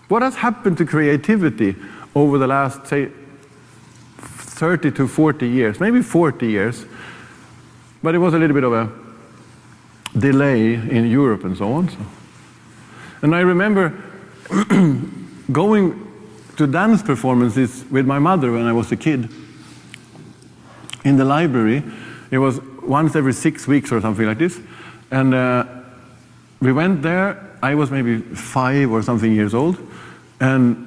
What has happened to creativity over the last, say, 30 to 40 years, maybe 40 years, but it was a little bit of a delay in Europe and so on. So. And I remember going to dance performances with my mother when I was a kid in the library. It was once every 6 weeks or something like this. And we went there. I was maybe 5 or something years old. And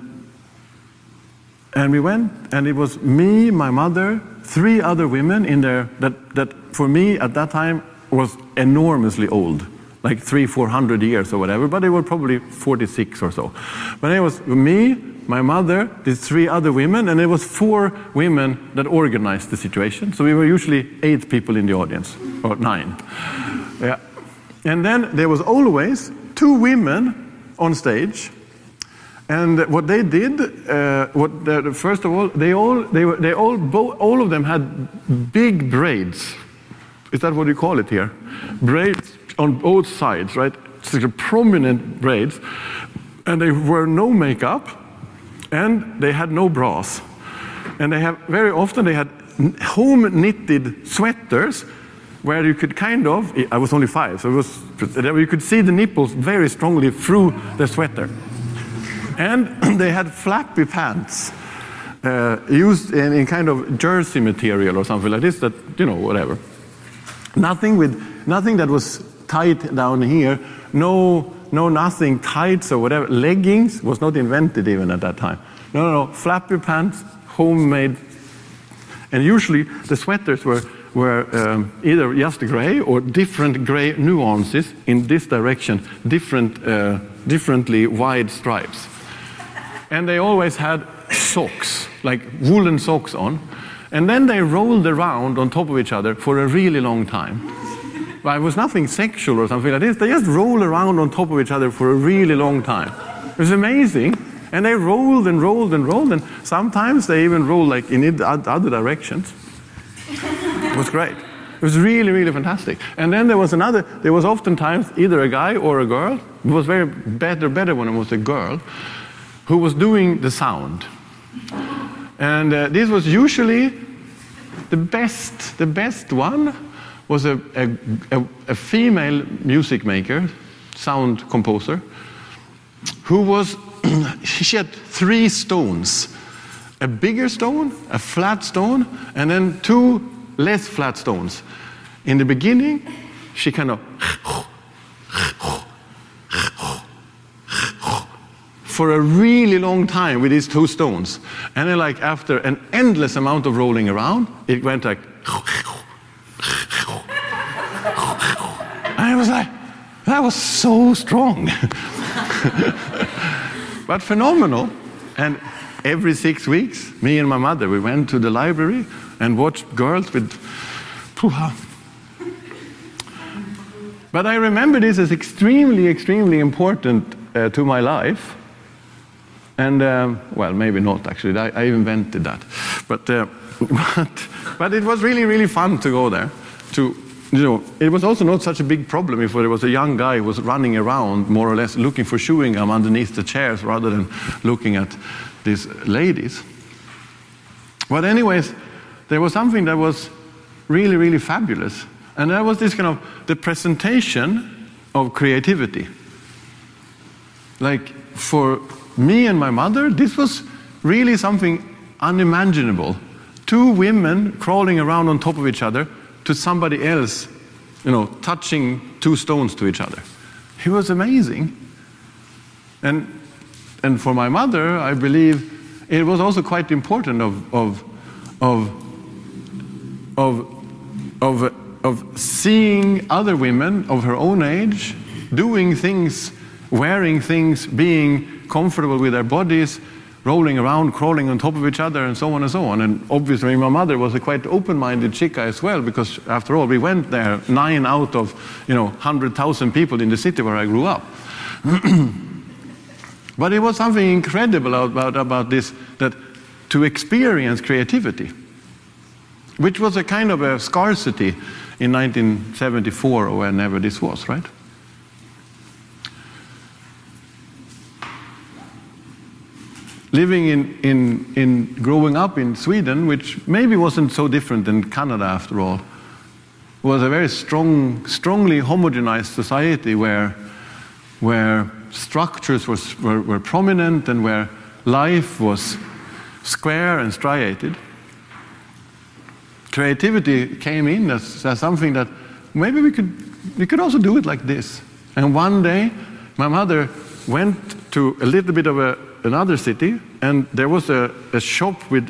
we went, and it was me, my mother, 3 other women in there that for me at that time was enormously old, like 300-400 years or whatever, but they were probably 46 or so. But it was me, my mother, these 3 other women, and it was 4 women that organized the situation. So we were usually 8 people in the audience, or 9. Yeah. And then there was always 2 women on stage. And what they did, first of all, all of them had big braids. Is that what you call it here? Braids on both sides, right? It's like a prominent braids. And they wore no makeup, and they had no bras. And very often they had home-knitted sweaters where you could kind of, I was only 5, so you could see the nipples very strongly through the sweater. And they had flappy pants used in kind of jersey material or something like this, that, you know, whatever. Nothing that was tight down here, nothing tights or whatever. Leggings was not invented even at that time. No, flappy pants, homemade. And usually the sweaters were either just gray or different gray nuances in this direction, differently wide stripes. And they always had socks, like woolen socks on. And then they rolled around on top of each other for a really long time. Well, it was nothing sexual or something like this. They just rolled around on top of each other for a really long time. It was amazing. And they rolled and rolled and rolled. And sometimes they even rolled like in other directions. It was great. It was really, really fantastic. And then there was oftentimes either a guy or a girl. It was better when it was a girl who was doing the sound. And this was usually the best one was a female music maker, sound composer, who she had 3 stones. A bigger stone, a flat stone, and then 2 less flat stones. In the beginning, she kind of for a really long time with these 2 stones. And then like after an endless amount of rolling around, it went like, I was like, that was so strong. But phenomenal. And every 6 weeks, me and my mother, we went to the library and watched girls with puha. But I remember this as extremely, extremely important to my life. And, well, maybe not actually, I invented that. But it was really, really fun to go there. It was also not such a big problem if there was a young guy who was running around, more or less, looking for chewing gum underneath the chairs rather than looking at these ladies. But anyways, there was something that was really, really fabulous. And that was this kind of the presentation of creativity. Like, for me and my mother, this was really something unimaginable. 2 women crawling around on top of each other to somebody else, touching 2 stones to each other. It was amazing. And for my mother, I believe it was also quite important of seeing other women of her own age doing things, wearing things, being comfortable with their bodies, rolling around, crawling on top of each other, and so on and so on. And obviously my mother was a quite open-minded chica as well, because after all, we went there 9 out of 100,000 people in the city where I grew up. But it was something incredible about this, that to experience creativity, which was a kind of a scarcity in 1974 or whenever this was, right? living in growing up in Sweden, which maybe wasn't so different than Canada after all, was a very strongly homogenized society where structures were prominent and where life was square and striated. Creativity came in as something that maybe we could also do it like this. And one day, my mother went to a little bit of another city, and there was a shop with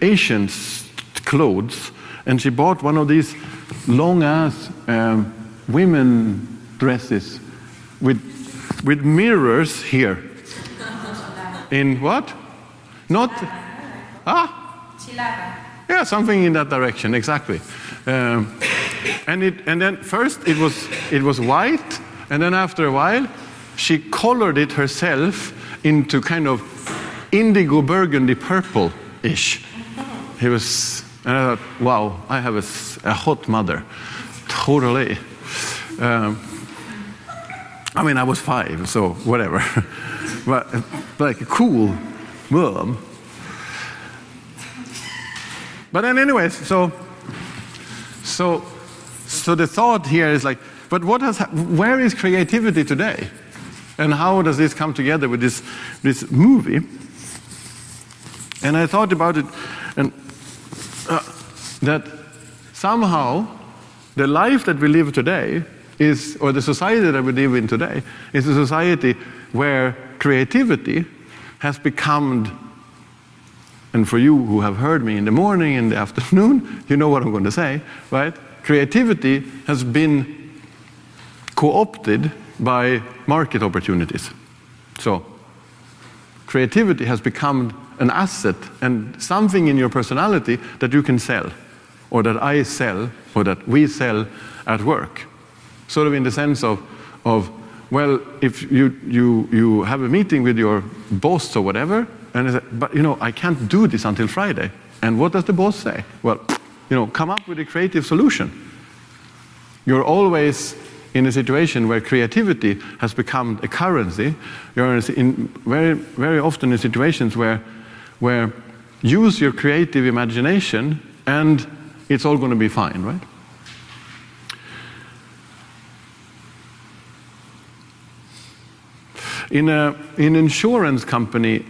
Asian clothes, and she bought one of these long-ass women dresses with mirrors here. In what? Not? Yeah, something in that direction, exactly. And then first it was white, and then after a while she colored it herself into kind of indigo burgundy purple-ish. It was, and I thought, wow, I have a hot mother, totally. I mean, I was 5, so whatever. But like a cool mom. But then anyways, so the thought here is like, but where is creativity today? And how does this come together with this movie? And I thought about it, and that somehow the life that we live today is, or the society that we live in today, is a society where creativity has become, and for you who have heard me in the morning and the afternoon, you know what I'm going to say, right? Creativity has been co-opted by market opportunities. So creativity has become an asset and something in your personality that you can sell, or that I sell, or that we sell at work. Sort of in the sense of well, if you have a meeting with your boss or whatever, and they say, but you know, I can't do this until Friday. And what does the boss say? Well, you know, come up with a creative solution. You're always in a situation where creativity has become a currency. You're in very often in situations where use your creative imagination and it's all going to be fine, right? In an insurance company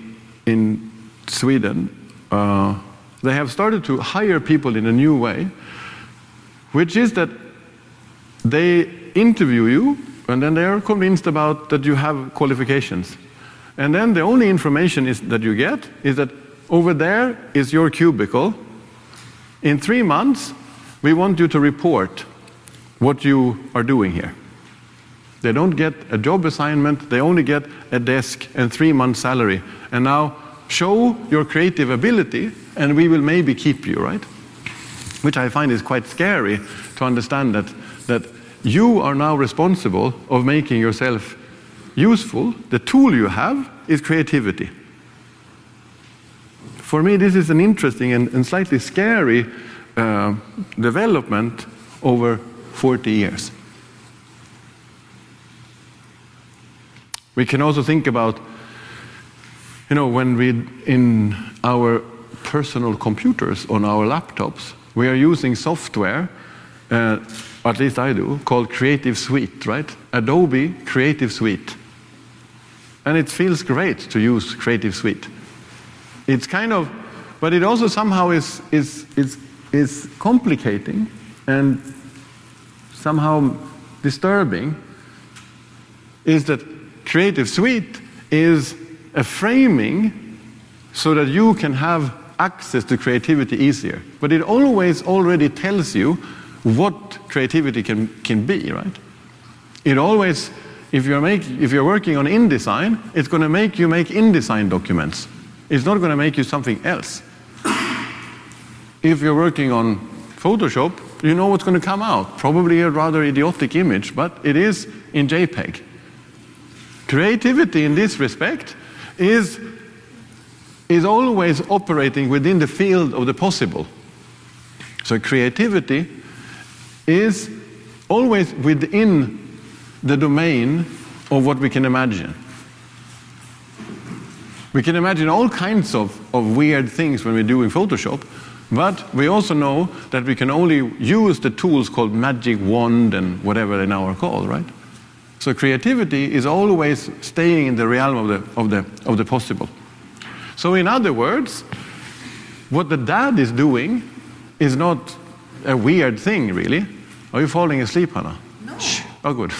in Sweden, they have started to hire people in a new way, which is that they interview you, and then they are convinced about that you have qualifications. And then the only information that you get is that over there is your cubicle. In 3 months, we want you to report what you are doing here. They don't get a job assignment, they only get a desk and 3 months salary. And now show your creative ability and we will maybe keep you, right? Which I find is quite scary to understand that you are now responsible of making yourself useful. The tool you have is creativity. For me, this is an interesting and slightly scary development over 40 years. We can also think about, you know, when in our personal computers, on our laptops, we are using software, at least I do, called Creative Suite, right? Adobe Creative Suite. And it feels great to use Creative Suite. It's kind of, but it also somehow is complicating and somehow disturbing, is that Creative Suite is a framing so that you can have access to creativity easier. But it always already tells you what creativity can be, right? It always, if you're working on InDesign, it's going to make you make InDesign documents. It's not going to make you something else. If you're working on Photoshop, you know what's going to come out. Probably a rather idiotic image, but it is in JPEG. Creativity in this respect is always operating within the field of the possible. So creativity is always within the domain of what we can imagine. We can imagine all kinds of weird things when we do in Photoshop, but we also know that we can only use the tools called magic wand and whatever they now are called, right? So creativity is always staying in the realm of the possible. So in other words, what the dad is doing is not a weird thing, really. Are you falling asleep, Hannah? No. Shh. Oh, good.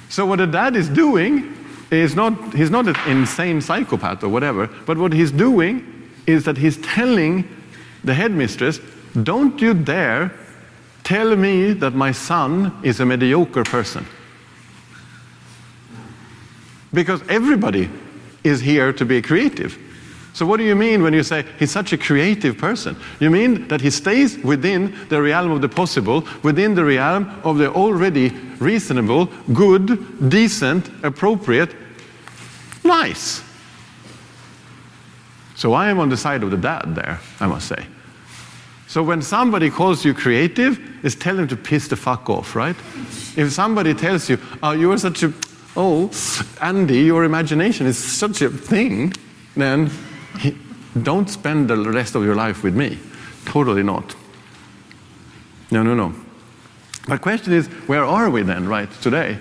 So what the dad is doing is he's not an insane psychopath or whatever, but what he's doing is that he's telling the headmistress, don't you dare tell me that my son is a mediocre person. Because everybody is here to be creative. So what do you mean when you say he's such a creative person? You mean that he stays within the realm of the possible, within the realm of the already reasonable, good, decent, appropriate, nice. So I am on the side of the dad there, I must say. So when somebody calls you creative, it's tell them to piss the fuck off, right? If somebody tells you, oh, you are such a, oh, Andy, your imagination is such a thing, then don't spend the rest of your life with me. Totally not. No. My question is, where are we then, right, today?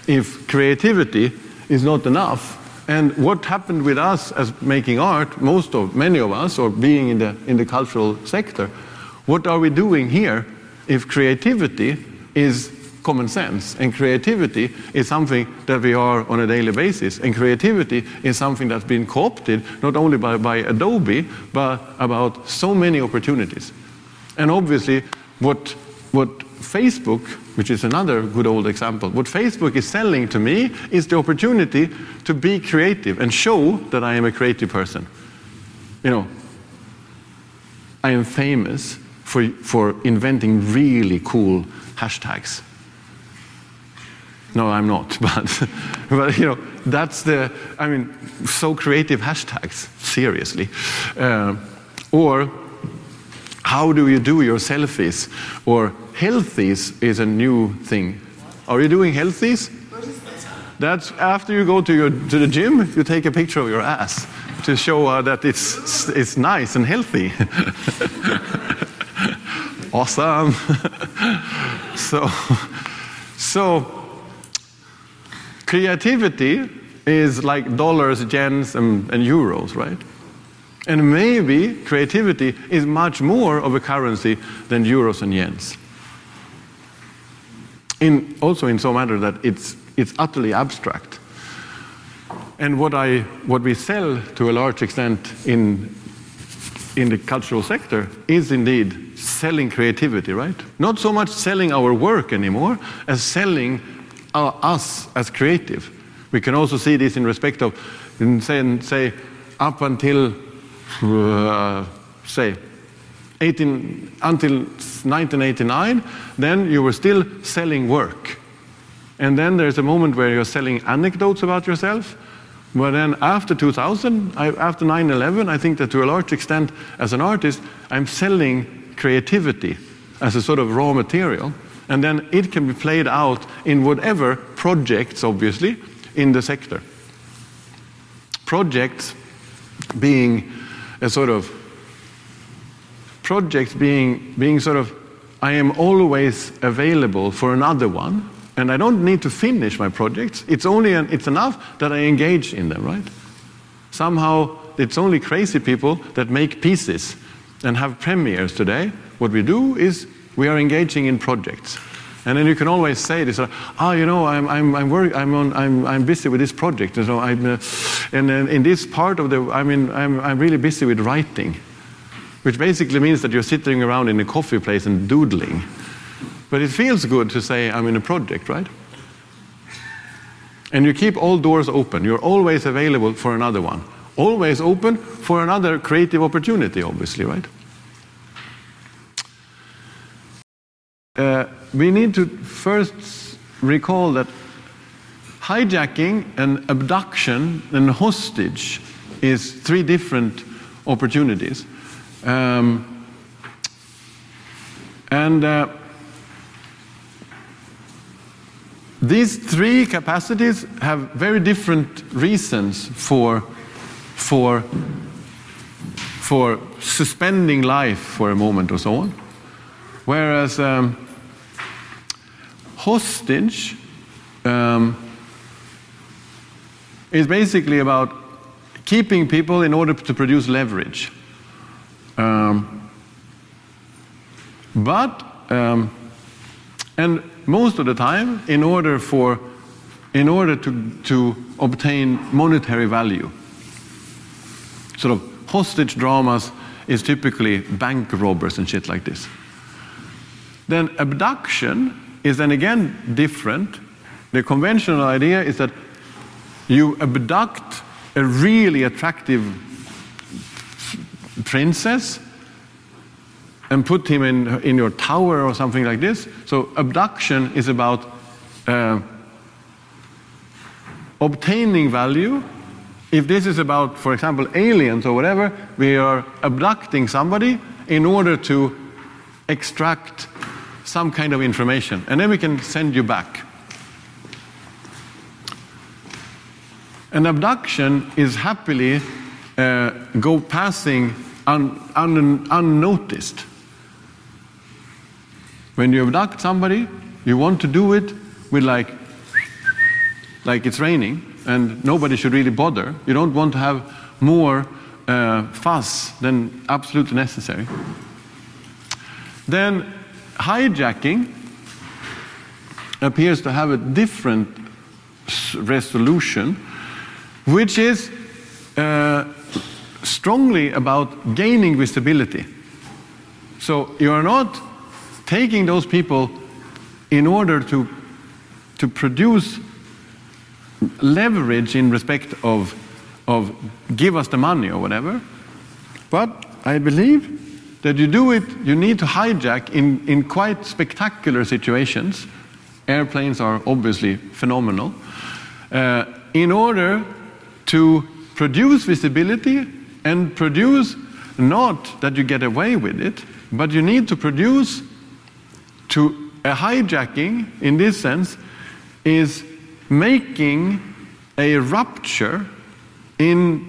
If creativity is not enough, and what happened with us as making art, many of us, or being in the cultural sector, what are we doing here if creativity is common sense, and creativity is something that we are on a daily basis, and creativity is something that's been co-opted not only by Adobe, but about so many opportunities. And obviously what Facebook, which is another good old example, what Facebook is selling to me is the opportunity to be creative and show that I am a creative person. You know, I am famous for inventing really cool hashtags. No, I'm not, but you know, that's so creative hashtags, seriously. Or how do you do your selfies? Or healthies is a new thing. Are you doing healthies? That's after you go to the gym, you take a picture of your ass to show that it's nice and healthy. Awesome. So creativity is like dollars, yens, and euros, right? And maybe creativity is much more of a currency than euros and yens. Also in so matter that it's utterly abstract. And what we sell to a large extent in the cultural sector is indeed selling creativity, right? Not so much selling our work anymore as selling us as creative. We can also see this in respect of, say up until, until 1989, then you were still selling work. And then there's a moment where you're selling anecdotes about yourself. But then after 2000, after 9/11, I think that to a large extent, as an artist, I'm selling creativity as a sort of raw material. And then it can be played out in whatever projects, obviously, in the sector. Projects being a sort of, I am always available for another one, and I don't need to finish my projects. It's enough that I engage in them, right? Somehow, it's only crazy people that make pieces and have premieres today. What we do is we are engaging in projects. And then you can always say this, you know, I'm busy with this project. And so and then in this part of I'm really busy with writing, which basically means that you're sitting around in a coffee place and doodling. But it feels good to say I'm in a project, right? And you keep all doors open. You're always available for another one. Always open for another creative opportunity, obviously, right? We need to first recall that hijacking and abduction and hostage is three different opportunities. these three capacities have very different reasons for suspending life for a moment or so on. Whereas hostage is basically about keeping people in order to produce leverage. And most of the time, in order to obtain monetary value. Sort of hostage dramas is typically bank robbers and shit like this. Then abduction is then again different. The conventional idea is that you abduct a really attractive princess and put him in your tower or something like this. So abduction is about obtaining value. If this is about, for example, aliens or whatever, we are abducting somebody in order to extract some kind of information, and then we can send you back. An abduction is happily passing unnoticed. When you abduct somebody, you want to do it with like it's raining, and nobody should really bother. You don't want to have more fuss than absolutely necessary. Then hijacking appears to have a different resolution, which is strongly about gaining visibility. So you are not taking those people in order to produce leverage in respect of give us the money or whatever, but I believe that you do it, you need to hijack in quite spectacular situations. Airplanes are obviously phenomenal. In order to produce visibility and produce not that you get away with it, but you need to produce to a hijacking in this sense is making a rupture in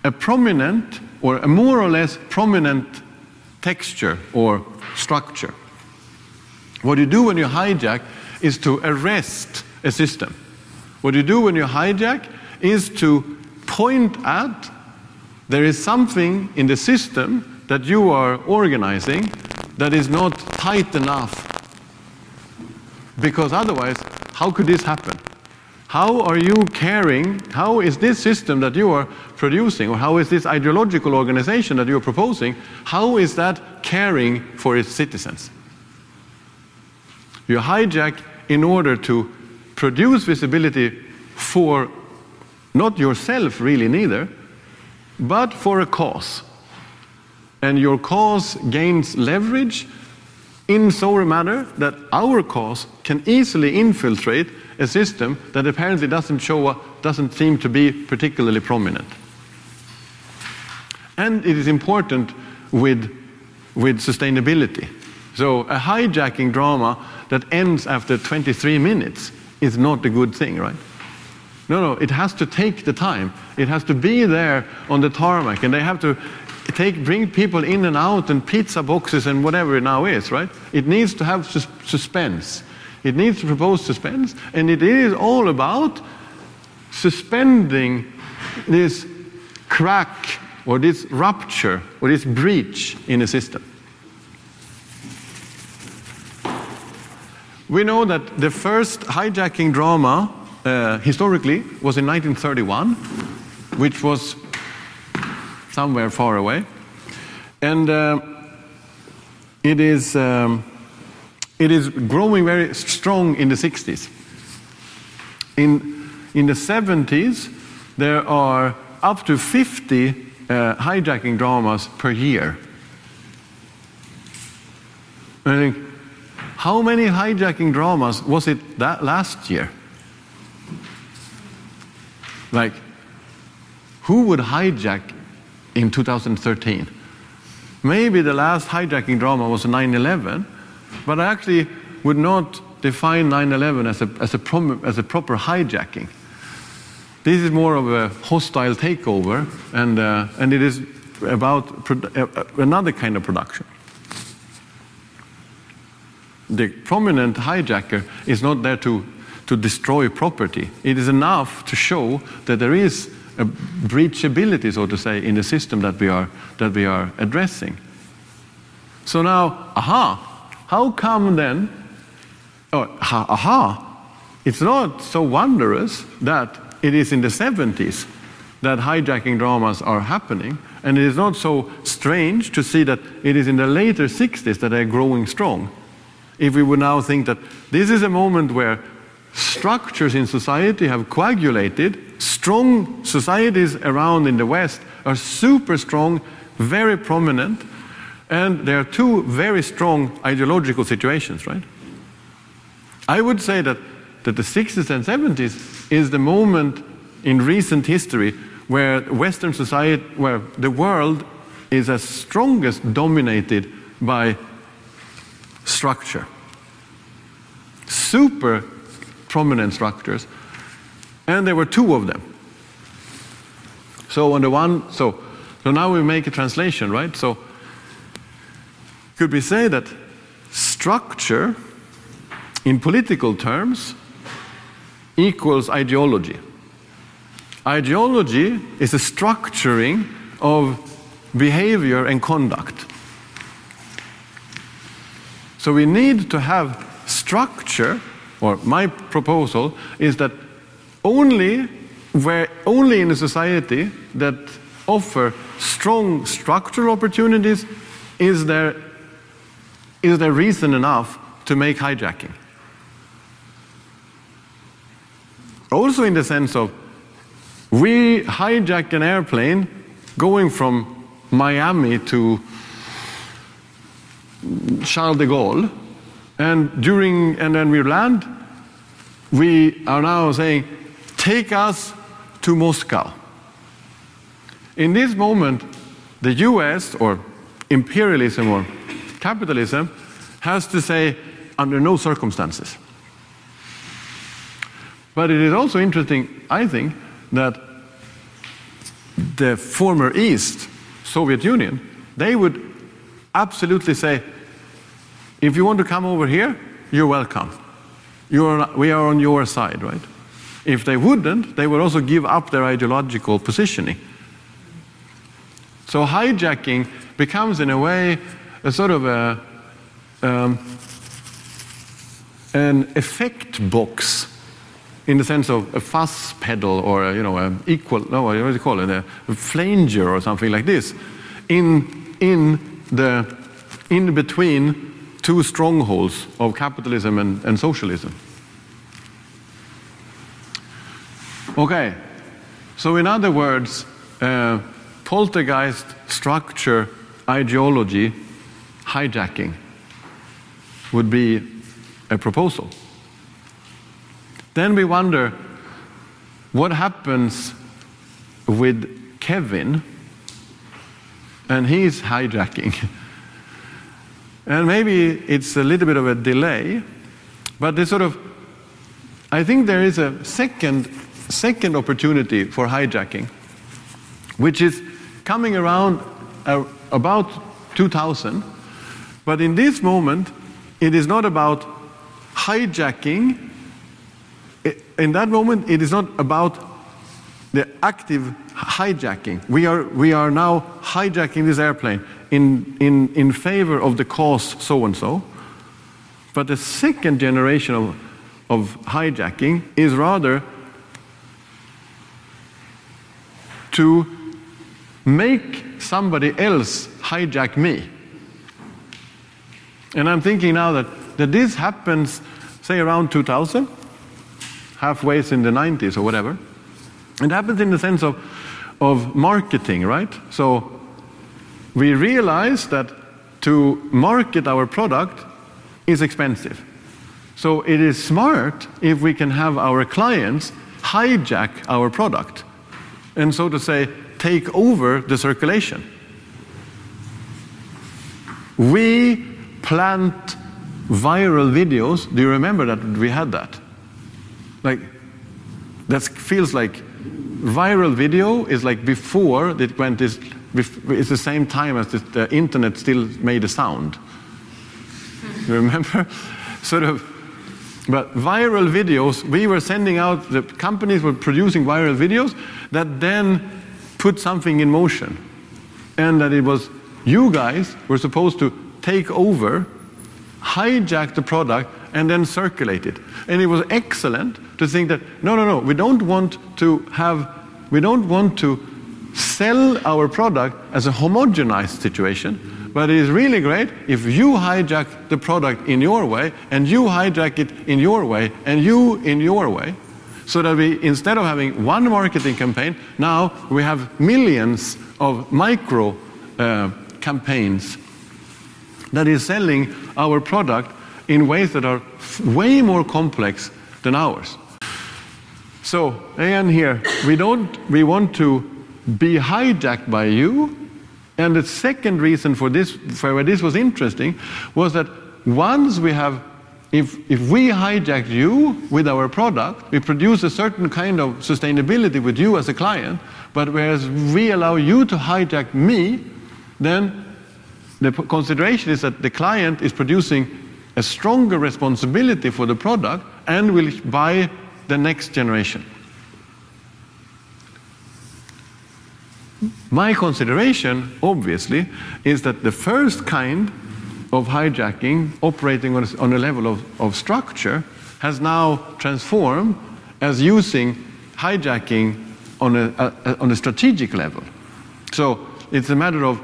a prominent or a more or less prominent texture or structure. What you do when you hijack is to arrest a system. What you do when you hijack is to point at there is something in the system that you are organizing that is not tight enough. Because otherwise, how could this happen? How are you caring? How is this system that you are producing, or how is this ideological organization that you are proposing, how is that caring for its citizens? You hijack in order to produce visibility for not yourself really neither, but for a cause. And your cause gains leverage in so a manner that our cause can easily infiltrate a system that apparently doesn't seem to be particularly prominent. And it is important with sustainability. So a hijacking drama that ends after 23 minutes is not a good thing, right? No, it has to take the time. It has to be there on the tarmac, and they have to bring people in and out and pizza boxes and whatever it now is, right? It needs to have suspense. It needs to propose suspense, and it is all about suspending this crack or this rupture or this breach in a system. We know that the first hijacking drama historically was in 1931, which was somewhere far away, and it is growing very strong in the 60s. In the 70s, there are up to 50 hijacking dramas per year. I think, how many hijacking dramas was it that last year? Like, who would hijack in 2013? Maybe the last hijacking drama was 9/11, but I actually would not define 9/11 as a proper hijacking. This is more of a hostile takeover, and it is about another kind of production. The prominent hijacker is not there to destroy property. It is enough to show that there is a breachability, so to say, in the system that we are addressing. So now, how come then? It's not so wondrous that it is in the 70s that hijacking dramas are happening, and it is not so strange to see that it is in the later 60s that they're growing strong. If we would now think that this is a moment where structures in society have coagulated, strong societies around in the West are super strong, very prominent, and there are two very strong ideological situations, right? I would say that the 60s and 70s is the moment in recent history where Western society, where the world is as strongest dominated by structure. Super prominent structures. And there were two of them. So on the one, so now we make a translation, right? So could we say that structure in political terms equals ideology? Ideology is a structuring of behavior and conduct. So we need to have structure, or my proposal is that only in a society that offer strong structural opportunities is there reason enough to make hijacking. Also in the sense of we hijack an airplane going from Miami to Charles de Gaulle, and then we land, we are now saying, take us to Moscow. In this moment, the US, or imperialism or capitalism, has to say, under no circumstances. But it is also interesting, I think, that the former East, Soviet Union, they would absolutely say, if you want to come over here, you're welcome. We are on your side, right? If they wouldn't, they would also give up their ideological positioning. So hijacking becomes, in a way, a sort of an effect box, in the sense of a fuzz pedal, or a what do you call it, a flanger or something like this, in between two strongholds of capitalism and socialism. Okay, so in other words, poltergeist, structure, ideology, hijacking would be a proposal. Then we wonder, what happens with Kevin and his hijacking? And maybe it's a little bit of a delay, but I think there is a second opportunity for hijacking, which is coming around about 2000. But in this moment, it is not about hijacking. In that moment, it is not about the active hijacking. We are now hijacking this airplane in favor of the cause so-and-so. But the second generation of hijacking is rather to make somebody else hijack me. And I'm thinking now that this happens, say, around 2000, halfway in the 90s or whatever. It happens in the sense of marketing, right? So we realize that to market our product is expensive. So it is smart if we can have our clients hijack our product and, so to say, take over the circulation. We plant viral videos. Do you remember that we had that? Like, that feels like viral video is like before it went this. It's the same time as the internet still made a sound. You remember? Sort of. But viral videos, we were sending out, the companies were producing viral videos that then put something in motion. And that it was, you guys were supposed to take over, hijack the product, and then circulate it. And it was excellent to think that, no, we don't want to sell our product as a homogenized situation, but it is really great if you hijack the product in your way, and you hijack it in your way, and you in your way, so that we, instead of having one marketing campaign, now we have millions of micro campaigns that is selling our product in ways that are way more complex than ours. So again here, we want to be hijacked by you. And the second reason for this, for why this was interesting, was that once we have, if we hijack you with our product, we produce a certain kind of sustainability with you as a client, but whereas we allow you to hijack me, then the consideration is that the client is producing a stronger responsibility for the product and will buy the next generation. My consideration, obviously, is that the first kind of hijacking, operating on a level of structure, has now transformed as using hijacking on a strategic level. So it's a matter of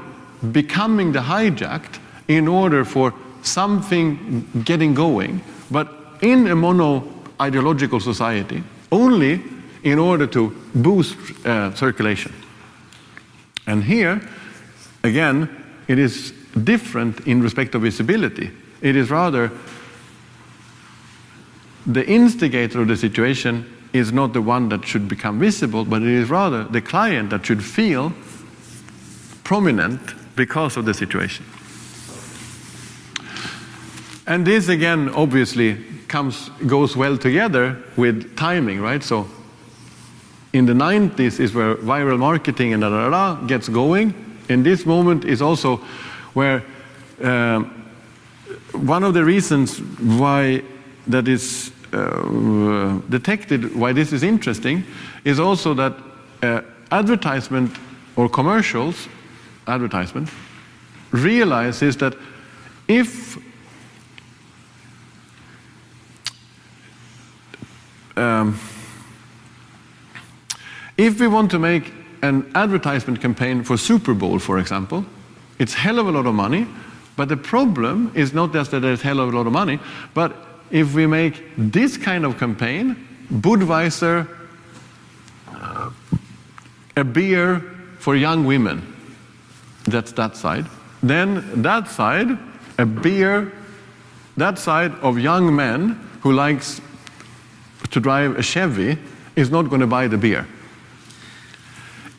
becoming the hijacked in order for something getting going, but in a mono-ideological society, only in order to boost circulation. And here, again, it is different in respect of visibility. It is rather the instigator of the situation is not the one that should become visible, but it is rather the client that should feel prominent because of the situation. And this, again, obviously goes well together with timing, right? So in the 90s is where viral marketing and gets going. And this moment is also where one of the reasons why that is detected, why this is interesting, is also that advertisement or commercials, advertisement, realizes that if we want to make an advertisement campaign for Super Bowl, for example, it's a hell of a lot of money, but the problem is not just that there's a hell of a lot of money, but if we make this kind of campaign, Budweiser, a beer for young women, that's that side, then that side, a beer, that side of young men who likes to drive a Chevy is not going to buy the beer.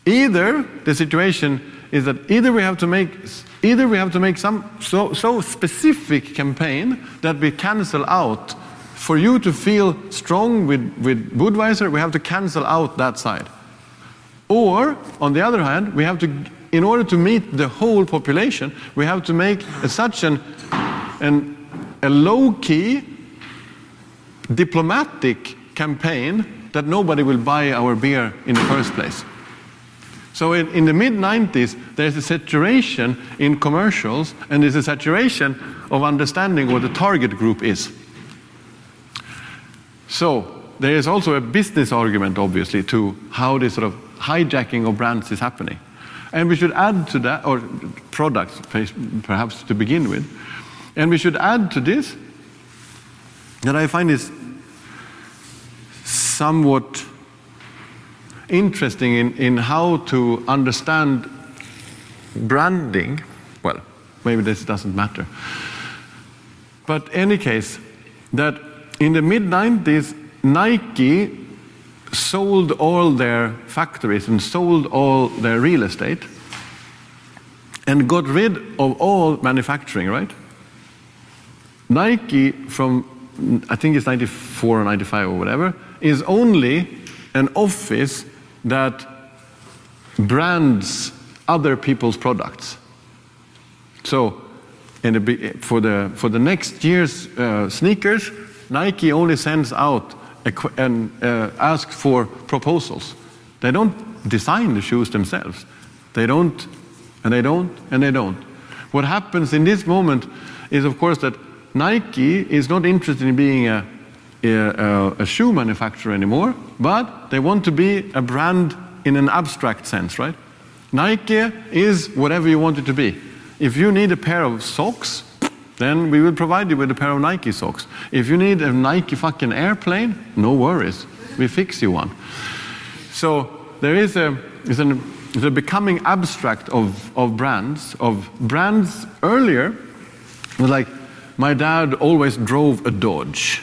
Either the situation is that either we have to make some so specific campaign that we cancel out. For you to feel strong with Budweiser, we have to cancel out that side. Or, on the other hand, we have to, in order to meet the whole population, we have to make such a low-key, diplomatic campaign that nobody will buy our beer in the first place. So in the mid-90s, there's a saturation in commercials, and there's a saturation of understanding what the target group is. So there is also a business argument, obviously, to how this sort of hijacking of brands is happening. And we should add to that, or products, perhaps to begin with, and we should add to this that I find is somewhat interesting in how to understand branding. Well, maybe this doesn't matter. But in any case, that in the mid-90s, Nike sold all their factories and sold all their real estate and got rid of all manufacturing, right? Nike from, I think it's 94 or 95 or whatever, is only an office that brands other people's products. So for the next year's sneakers, Nike only sends out and asks for proposals. They don't design the shoes themselves. They don't, and they don't, and they don't. What happens in this moment is, of course, that Nike is not interested in being a shoe manufacturer anymore, but they want to be a brand in an abstract sense, right? Nike is whatever you want it to be. If you need a pair of socks, then we will provide you with a pair of Nike socks. If you need a Nike fucking airplane, no worries, we fix you one. So there is a becoming abstract of brands. Earlier was like, my dad always drove a Dodge.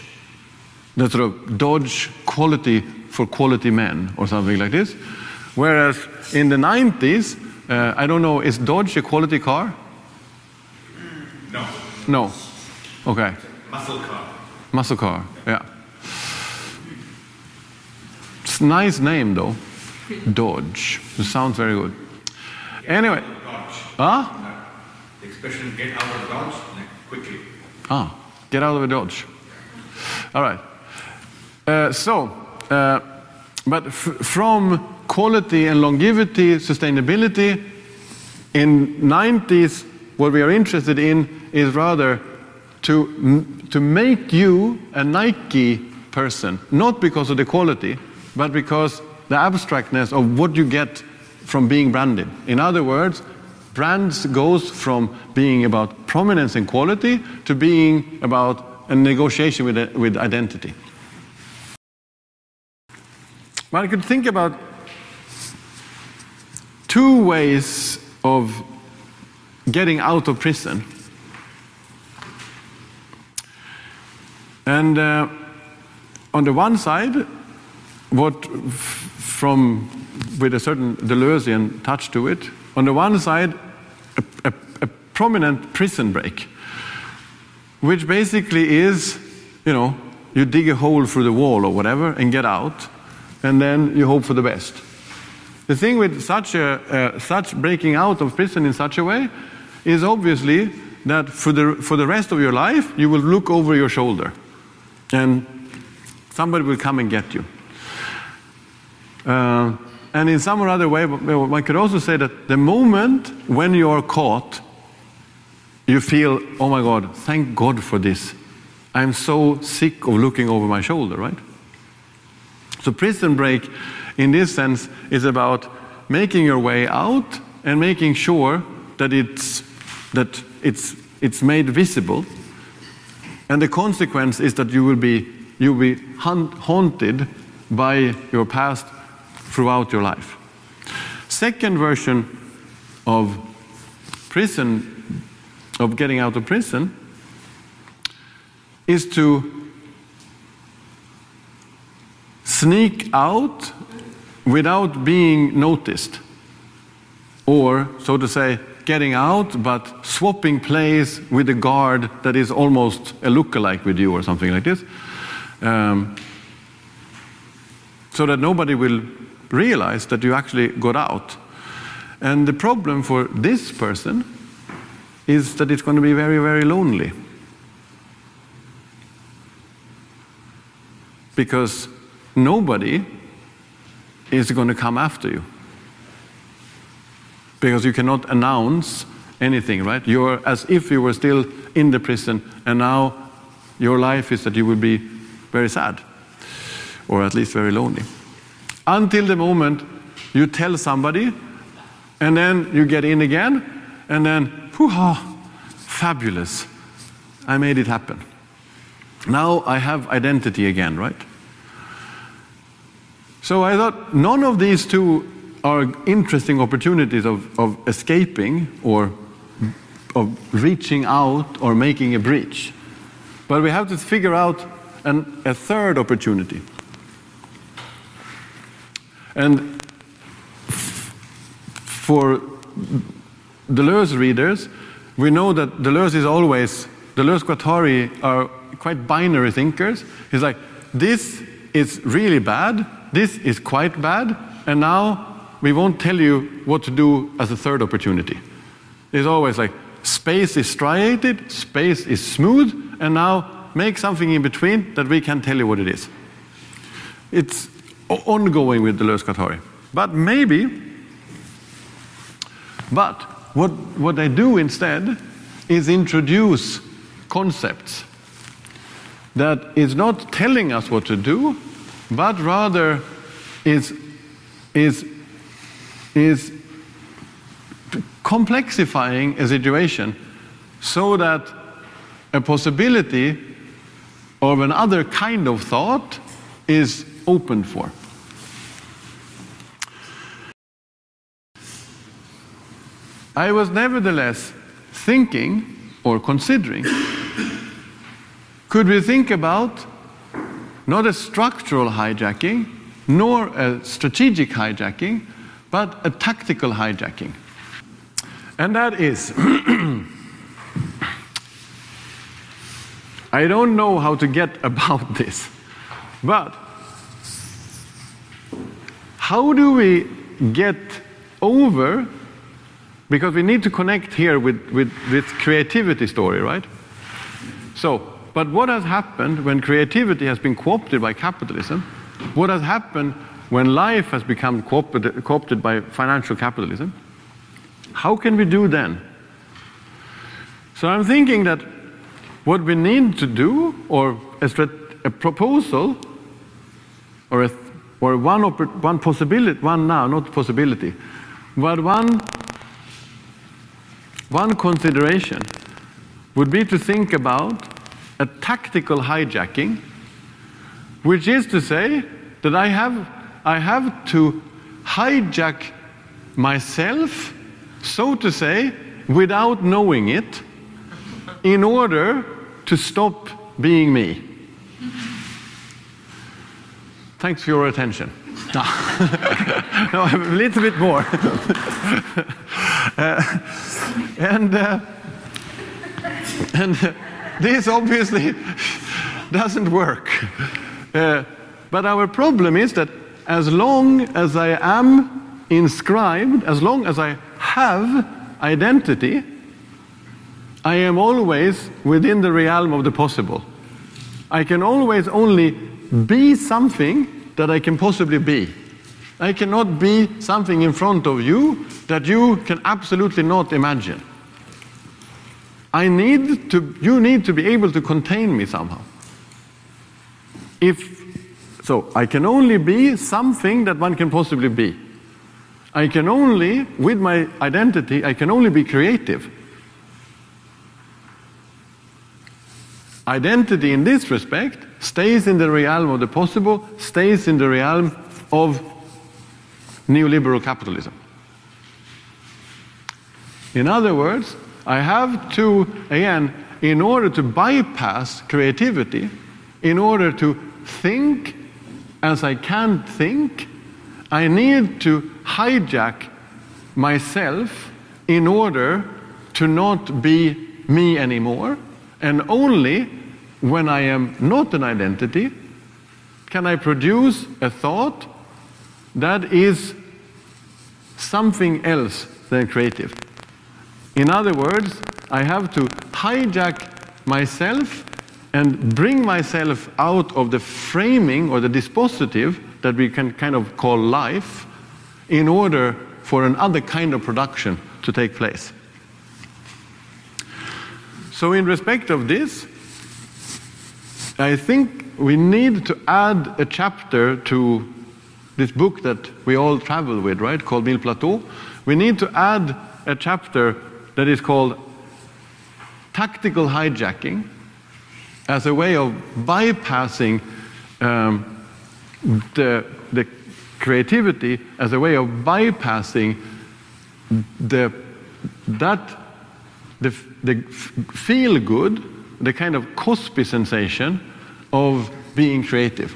The sort of Dodge quality for quality men or something like this. Whereas in the 90s, I don't know, is Dodge a quality car? No. No. Okay. Muscle car. Muscle car, yeah. It's a nice name though. Dodge. It sounds very good. Anyway. Dodge. Huh? The expression get out of Dodge quickly. Ah, get out of a Dodge. All right. But from quality and longevity, sustainability, in 90s, what we are interested in is rather to make you a Nike person, not because of the quality, but because the abstractness of what you get from being branded. In other words, brands goes from being about prominence and quality to being about a negotiation with identity. But I could think about two ways of getting out of prison. And on the one side, with a certain Deleuzian touch to it, on the one side, a prominent prison break, which basically is, you dig a hole through the wall or whatever and get out, and then you hope for the best. The thing with such breaking out of prison in such a way is obviously that for the rest of your life, you will look over your shoulder, and somebody will come and get you. And in some or other way, one could also say that the moment when you are caught, you feel, oh my God, thank God for this. I'm so sick of looking over my shoulder, right? So prison break, in this sense, is about making your way out and making sure that it's made visible. And the consequence is that you will be haunted by your past throughout your life. Second version of prison, of getting out of prison, is to sneak out without being noticed. Or, so to say, getting out but swapping place with a guard that is almost a lookalike with you or something like this. So that nobody will realize that you actually got out. And the problem for this person is that it's going to be very, very lonely. Because nobody is going to come after you. Because you cannot announce anything, right? You're as if you were still in the prison, and now your life is that you will be very sad, or at least very lonely. Until the moment you tell somebody, and then you get in again, and then, hoo-ha, fabulous, I made it happen. Now I have identity again, right? So I thought none of these two are interesting opportunities of escaping or of reaching out or making a breach. But we have to figure out a third opportunity. And for Deleuze readers, we know that Deleuze is always Deleuze-Guattari are quite binary thinkers. He's like, this is really bad, this is quite bad, and now we won't tell you what to do as a third opportunity. It's always like, space is striated, space is smooth, and now make something in between that we can tell you what it is. It's ongoing with Deleuze-Guattari. But what they do instead is introduce concepts that is not telling us what to do, but rather is complexifying a situation so that a possibility of another kind of thought is opened for. I was nevertheless thinking or considering, could we think about not a structural hijacking, nor a strategic hijacking, but a tactical hijacking? And that is, I don't know how to get about this, but how do we get over, because we need to connect here with creativity story, right? So, but what has happened when creativity has been co-opted by capitalism? What has happened when life has become co-opted by financial capitalism? How can we do then? So I'm thinking that what we need to do, or a proposal, or one possibility, not possibility, but one consideration would be to think about a tactical hijacking, which is to say that I have to hijack myself, so to say, without knowing it, in order to stop being me. Thanks for your attention. No, a little bit more. And this obviously doesn't work. But our problem is that as long as I am inscribed, as long as I have identity, I am always within the realm of the possible. I can always only be something that I can possibly be. I cannot be something in front of you that you can absolutely not imagine. You need to be able to contain me somehow. So I can only be something that one can possibly be. I can only, with my identity, I can only be creative. Identity in this respect stays in the realm of the possible, stays in the realm of neoliberal capitalism. In other words, I have to, again, in order to bypass creativity, in order to think as I can't think, I need to hijack myself in order to not be me anymore, and only when I am not an identity can I produce a thought that is something else than creative. In other words, I have to hijack myself and bring myself out of the framing or the dispositive that we can kind of call life in order for another kind of production to take place. So in respect of this, I think we need to add a chapter to this book that we all travel with, right, called Mille Plateaux. We need to add a chapter that is called Tactical Hijacking, as a way of bypassing the creativity, as a way of bypassing the feel good, the kind of Cosby sensation of being creative,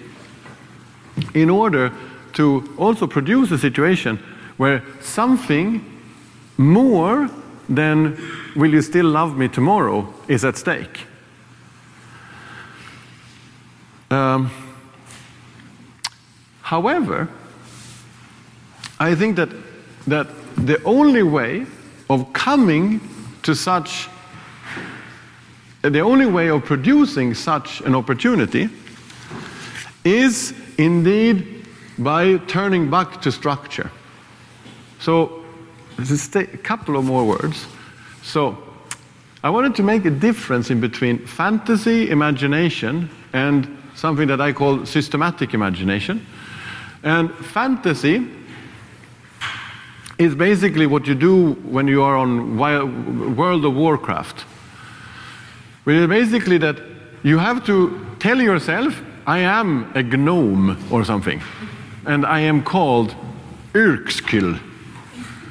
in order to also produce a situation where something more than will you still love me tomorrow is at stake. However, I think that the only way of coming to such, the only way of producing such an opportunity is indeed by turning back to structure. So, just a couple of more words. So, I wanted to make a difference in between fantasy, imagination, and something that I call systematic imagination. And fantasy is basically what you do when you are on World of Warcraft. Which is basically that you have to tell yourself, I am a gnome or something. And I am called Hurtzig.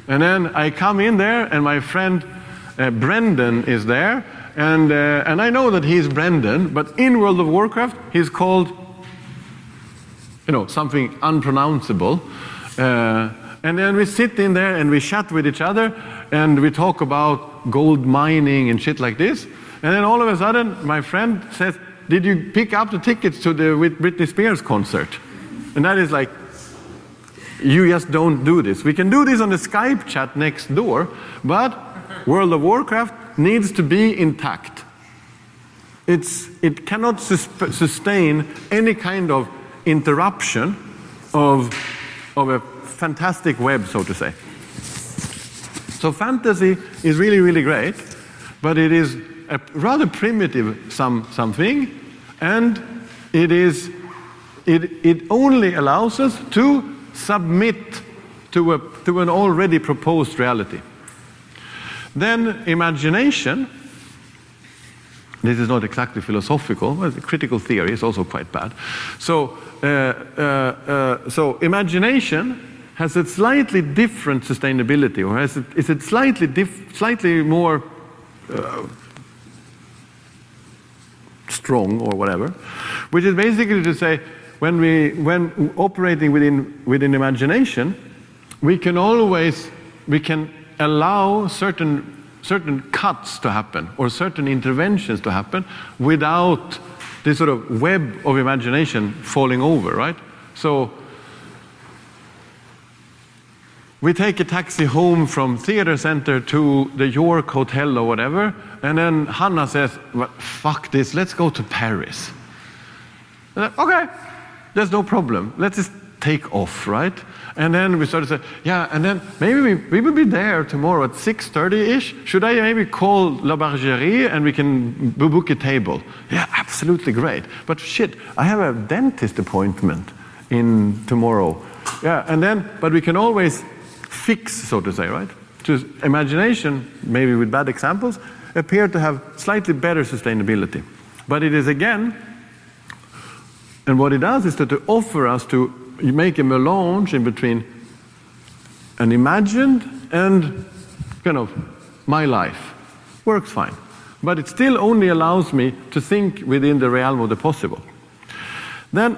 And then I come in there and my friend Brendan is there. And I know that he's Brendan, but in World of Warcraft he's called, something unpronounceable. And then we sit in there and we chat with each other and we talk about gold mining and shit like this. And then all of a sudden my friend says, did you pick up the tickets to the Britney Spears concert? And that is like, you just don't do this. We can do this on the Skype chat next door, but World of Warcraft needs to be intact. It cannot sustain any kind of interruption of a fantastic web, so to say. So fantasy is really, really great, but it is a rather primitive something, and it only allows us to submit to an already proposed reality. Then imagination, this is not exactly philosophical, but critical theory is also quite bad. So imagination has a slightly different sustainability, or is it slightly more strong or whatever, which is basically to say when operating within imagination, we can allow certain cuts to happen or certain interventions to happen without this sort of web of imagination falling over, right? So we take a taxi home from theater center to the York Hotel or whatever, and then Hannah says, well, fuck this, let's go to Paris. Okay, there's no problem. Let's just take off, right? And then we started to say, yeah, and then maybe we will be there tomorrow at 6:30-ish. Should I maybe call La Bargerie and we can book a table? Yeah, absolutely great. But shit, I have a dentist appointment tomorrow. Yeah, and then, but we can always fix, so to say, right? So imagination, maybe with bad examples, appear to have slightly better sustainability. But it is again, and what it does is to offer us to make a melange in between an imagined and kind of my life. Works fine. But it still only allows me to think within the realm of the possible. Then,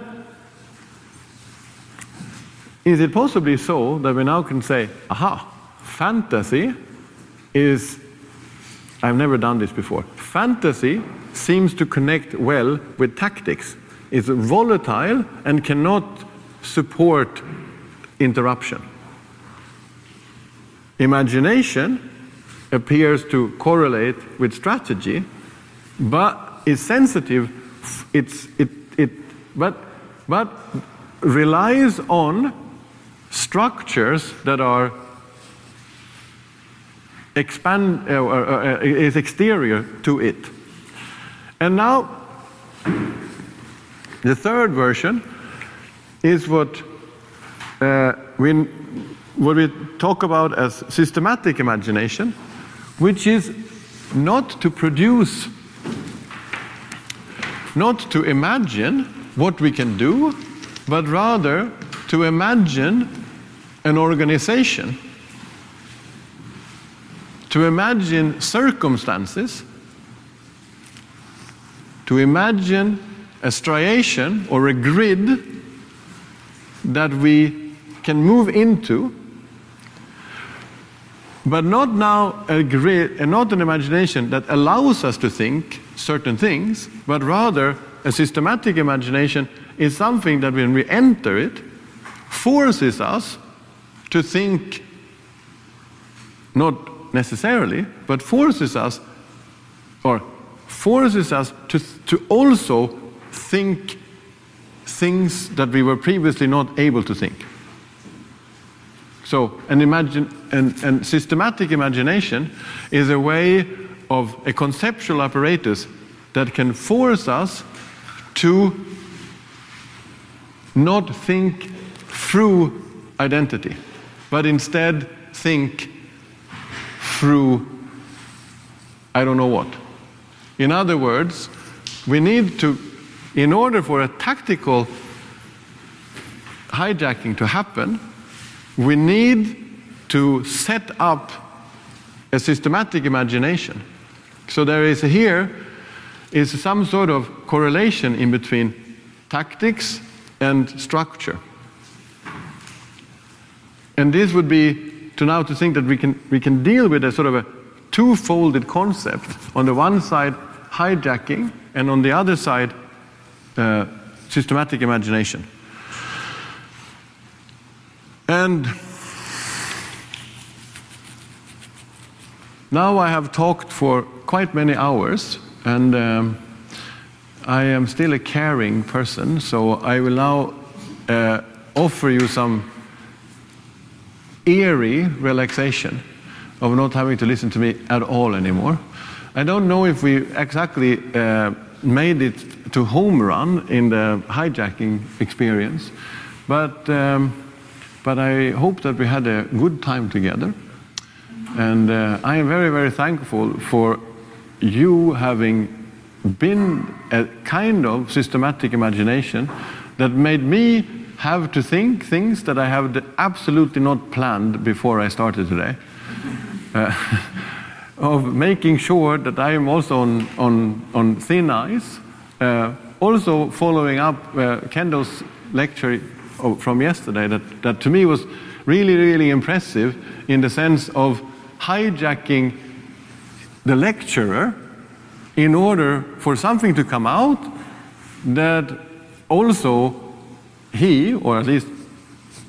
is it possibly so that we now can say, aha, fantasy is, I've never done this before, fantasy seems to connect well with tactics. It's volatile and cannot support interruption. Imagination appears to correlate with strategy, but is sensitive. But relies on structures that are is exterior to it. And now, the third version is what we talk about as systematic imagination, which is not to produce, not to imagine what we can do, but rather to imagine an organization, to imagine circumstances, to imagine a striation or a grid that we can move into But not now not an imagination that allows us to think certain things, but rather a systematic imagination is something that when we enter it, forces us to think, not necessarily, but forces us to also think things that we were previously not able to think. So, and systematic imagination is a way of a conceptual apparatus that can force us to not think through identity, but instead think through I don't know what. In other words, we need to, in order for a tactical hijacking to happen, we need to set up a systematic imagination. So there is here is some sort of correlation in between tactics and structure. And this would be to think that we can deal with a sort of a two-folded concept. On the one side, hijacking, and on the other side, systematic imagination. And now I have talked for quite many hours, and I am still a caring person, so I will now offer you some eerie relaxation of not having to listen to me at all anymore. I don't know if we exactly made it to home run in the hijacking experience, but I hope that we had a good time together. And I am very, very thankful for you having been a kind of systematic imagination that made me have to think things that I have absolutely not planned before I started today. Of making sure that I am also on thin ice. Also following up Kendall's lecture from yesterday that to me was really, really impressive in the sense of hijacking the lecturer in order for something to come out that also he, or at least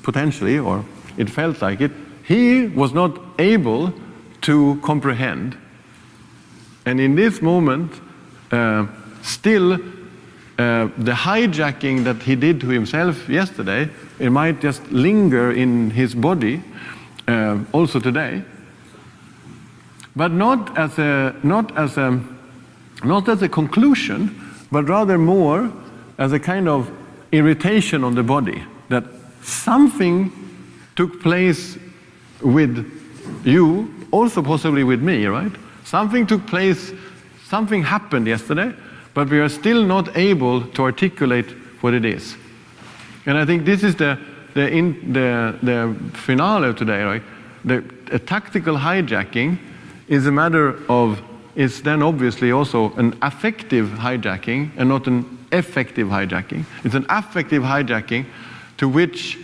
potentially, or it felt like it, he was not able to comprehend. And in this moment, still, the hijacking that he did to himself yesterday, it might just linger in his body also today, but not as a conclusion, but rather more as a kind of irritation on the body, that something took place with you, also possibly with me, right? Something took place, something happened yesterday, but we are still not able to articulate what it is. And I think this is the finale of today, right? A tactical hijacking is a matter of, is then obviously also an affective hijacking and not an effective hijacking. It's an affective hijacking to which,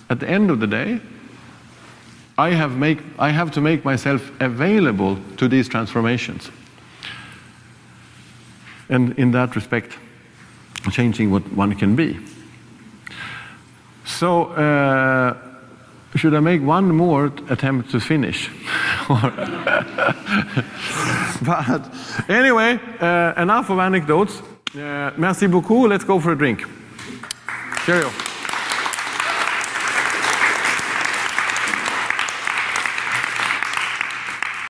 at the end of the day, I have to make myself available to these transformations. And in that respect, changing what one can be. So, should I make one more attempt to finish? But anyway, enough of anecdotes. Merci beaucoup. Let's go for a drink. Cheerio.